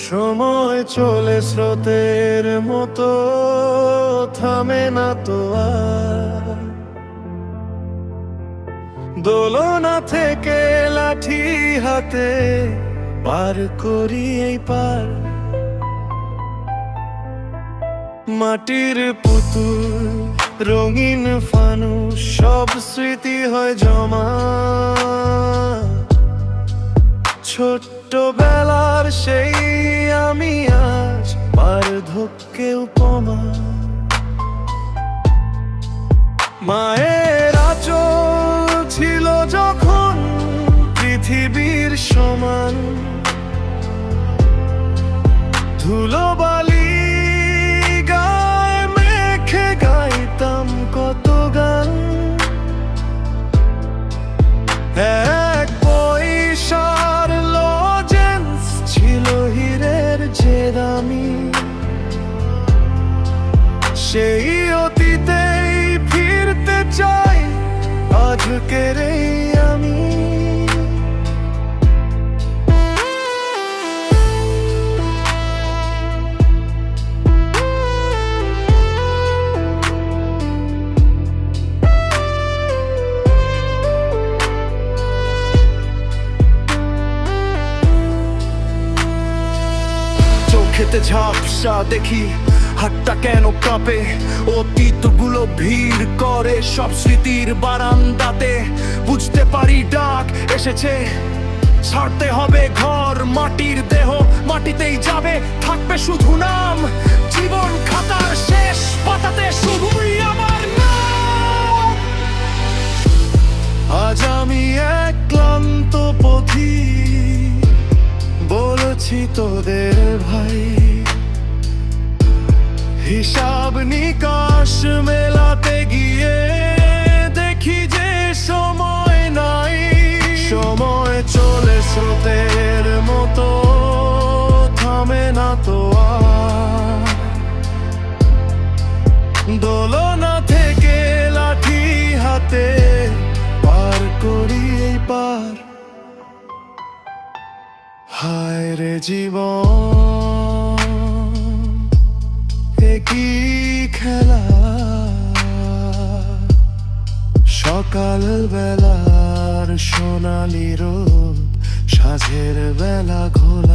সময় চলে স্রোতের মতো, থামে না তো আর। দোলনা থেকে লাঠি হাতে পার করি এই পার। মাটির পুতুল, রঙিন ফানুস, সব স্মৃতি হয় জমা। ছোট্টবেলার সেই আমি আজ বার্ধক্যে উপমা। মায়ের আঁচল ছিল যখন পৃথিবীর সমান, ধুলোবালি গায়ে মেখে গাইতাম কত গান। এক পয়সার লজেন্স ছিল হীরের যে দামি, সেই অতীতেই ফিরতে চাই আজকের এই আমি। চোখেতে ঝাপসা দেখি, হাতটা কেন কাঁপে, অতীতগুলো ভিড় করে সব স্মৃতির বারান্দাতে। বুঝতে পারি ডাক এসেছে, ছাড়তে হবে ঘর, মাটির দেহ মাটিতেই যাবে, থাকবে শুধু নাম। জীবন খাতার শেষ পাতাতে শুধুই আমার নাম। আজ আমি এক ক্লান্ত পথিক, বলেছি তোদের ভাই, হিসাব নিকাশ মেলাতে গিয়ে দেখি যে সময় নাই। সময় চলে স্রোতের মতো, থামে না তো আর। দোলনা থেকে লাঠি হাতে পার করি এই পার। হায় রে জীবন, কি খেলা, সকাল বেলার সোনালি রোদ, সাঁঝের বেলা ঘোলা।